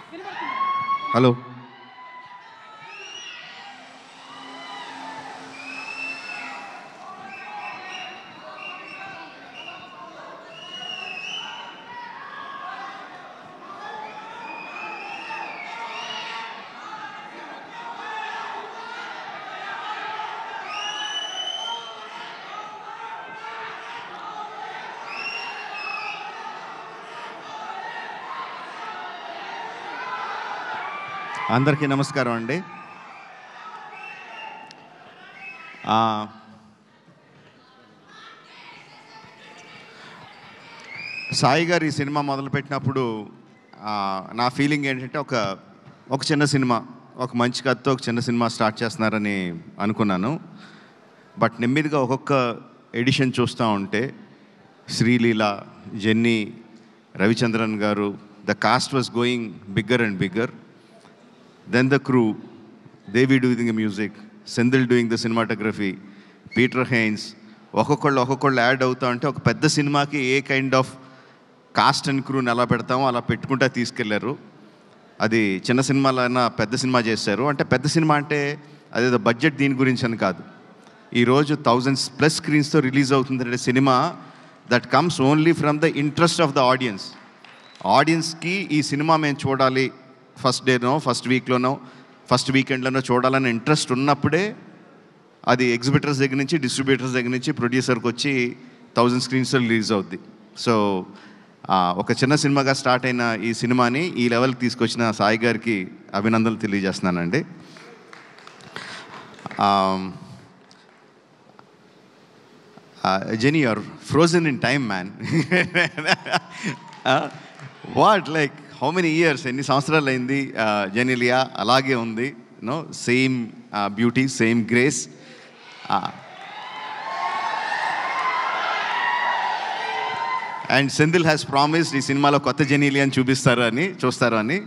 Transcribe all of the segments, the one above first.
Hello. అందరికీ నమస్కారం అండి. సాయి గారు ఈ సినిమా మొదలుపెట్టినప్పుడు నా ఫీలింగ్ ఏంటంటే ఒక చిన్న సినిమా, ఒక మంచి కథతో ఒక చిన్న సినిమా స్టార్ట్ చేస్తున్నారని అనుకున్నాను. బట్ నెమ్మదిగా ఒక్కొక్క ఎడిషన్ చూస్తూ ఉంటే శ్రీలీల, జెన్నీ, రవిచంద్రన్ గారు, the cost was going bigger and bigger. Then the crew, Devi doing the music, Sendil doing the cinematography, Peter Haynes, ఒక్కొక్కళ్ళు యాడ్ అవుతా ఉంటే ఒక పెద్ద సినిమాకి ఏ కైండ్ ఆఫ్ కాస్ట్ అండ్ క్రూని ఎలా పెడతామో అలా పెట్టుకుంటా తీసుకెళ్లారు. అది చిన్న సినిమాలైనా పెద్ద సినిమా చేశారు. అంటే పెద్ద సినిమా అంటే అదేదో బడ్జెట్ దీని గురించి అని కాదు. ఈరోజు 1000+ స్క్రీన్స్తో రిలీజ్ అవుతుందంటే cinema that comes only from the interest of the ఆడియన్స్కి ఈ సినిమా మేము చూడాలి, ఫస్ట్ డేనో ఫస్ట్ వీక్లోనో ఫస్ట్ వీకెండ్లోనో చూడాలని ఇంట్రెస్ట్ ఉన్నప్పుడే అది ఎగ్జిబిటర్స్ దగ్గర నుంచి, డిస్ట్రిబ్యూటర్స్ దగ్గర నుంచి ప్రొడ్యూసర్కి వచ్చి 1000 స్క్రీన్స్లో రిలీజ్ అవుద్ది. సో ఒక చిన్న సినిమాగా స్టార్ట్ అయిన ఈ సినిమాని ఈ లెవెల్కి తీసుకొచ్చిన సాయి గారికి అభినందనలు తెలియజేస్తున్నానండి. Jenny, you're frozen in time, man. What, like, how many years, ఎన్ని సంవత్సరాలు అయింది జెనీలియా అలాగే ఉంది, no same beauty, same grace. And Senthil has promised ఈ సినిమాలో కొత్త జెనీలియాని చూస్తారు అని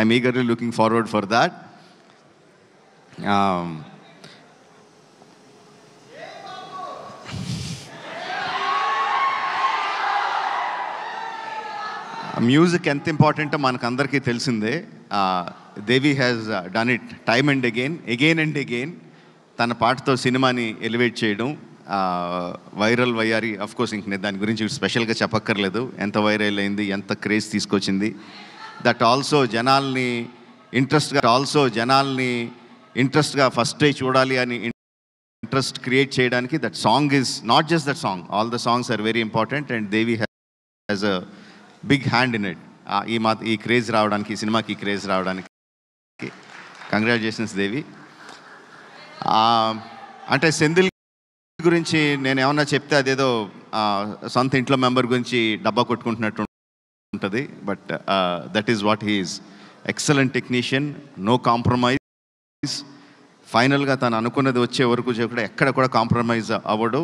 I'm eagerly looking forward for that. Music ఎంత ఇంపార్టెంటో మనకందరికీ తెలిసిందే. Devi has done it time and again and again. తన పాటతో సినిమాని ఎలివేట్ చేయడం, వైరల్ వయ్యారి. అఫ్కోర్స్ ఇంక నేను దాని గురించి స్పెషల్గా చెప్పక్కర్లేదు, ఎంత వైరల్ అయింది, ఎంత క్రేజ్ తీసుకొచ్చింది. దట్ ఆల్సో జనాల్ని ఇంట్రెస్ట్గా ఫస్ట్ డే చూడాలి అని ఇంట్రెస్ట్ క్రియేట్ చేయడానికి that song is not just that song, all the songs are very important and Devi has a big hand in it. ఈ క్రేజ్ రావడానికి, ఈ సినిమాకి క్రేజ్ రావడానికి కంగ్రాచులేషన్స్ దేవి. అంటే సెంధిల్ గురించి నేను ఏమన్నా చెప్తే అదేదో సొంత ఇంట్లో మెంబర్ గురించి డబ్బా కొట్టుకుంటున్నట్టు ఉంటుంది. But that is what he is. Excellent technician, no compromise. ఫైనల్గా తను అనుకున్నది వచ్చే వరకు ఎక్కడ కూడా కాంప్రమైజ్ అవ్వడు.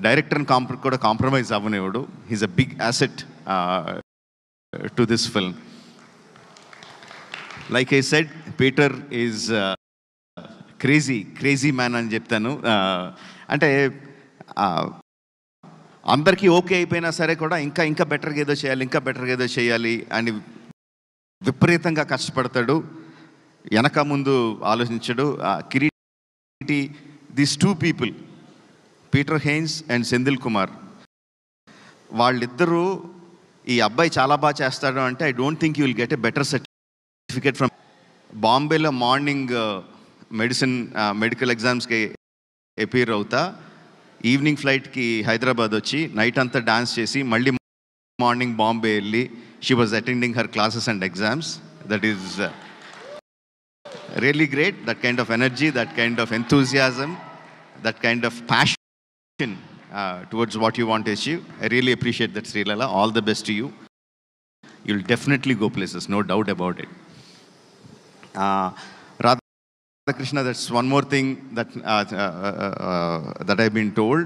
డైరెక్టర్ని కూడా కాంప్రమైజ్ అవ్వనివ్వడు. He's a big asset to this film. Like I said, Peter is crazy man అని చెప్తాను. అంటే అందరికీ ఓకే అయిపోయినా సరే కూడా ఇంకా బెటర్గా ఏదో చేయాలి అని విపరీతంగా కష్టపడతాడు. వెనక ముందు ఆలోచించడు. Kireeti, these 2 people, Peter Hein and Senthil Kumar, వాళ్ళిద్దరూ ఈ అబ్బాయి చాలా బాగా చేస్తాడు అంటే I don't think you will get a better certificate from. బాంబేలో మార్నింగ్ మెడికల్ ఎగ్జామ్స్కి అపీర్ అవుతా, ఈవినింగ్ ఫ్లైట్కి హైదరాబాద్ వచ్చి నైట్ అంతా డాన్స్ చేసి మళ్ళీ మార్నింగ్ బాంబే వెళ్ళి she was attending her classes and exams. That is really great. That kind of energy, that kind of enthusiasm, that kind of passion towards what you want to achieve. I really appreciate that, Srilala. All the best to you. You'll definitely go places, no doubt about it. Radhakrishna, that's one more thing that I've been told.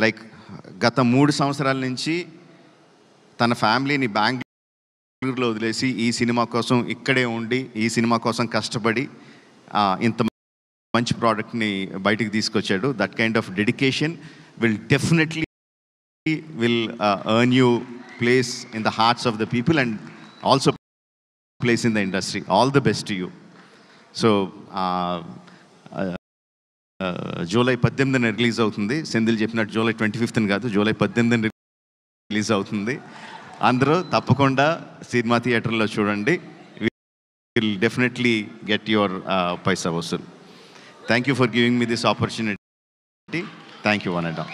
Like, gata 3 సంవత్సరాల నుంచి తన ఫ్యామిలీని బెంగళూరులో వదిలేసి ఈ cinema కోసం ఇక్కడే ఉండి, ఈ సినిమా కోసం కష్టపడి ఇంత మంచి ప్రోడక్ట్ని బయటికి తీసుకొచ్చాడు. That kind of dedication will definitely earn you place in the hearts of the people. And also place in the industry. All the best to you. So July 18న రిలీజ్ అవుతుంది. సెంధిల్ చెప్పినట్టు జూలై 25న కాదు, జూలై 18న release అవుతుంది. అందరూ తప్పకుండా సినిమా థియేటర్లో చూడండి. Will definitely get your paisa vasool. Thank you for giving me this opportunity. Thank you one and all.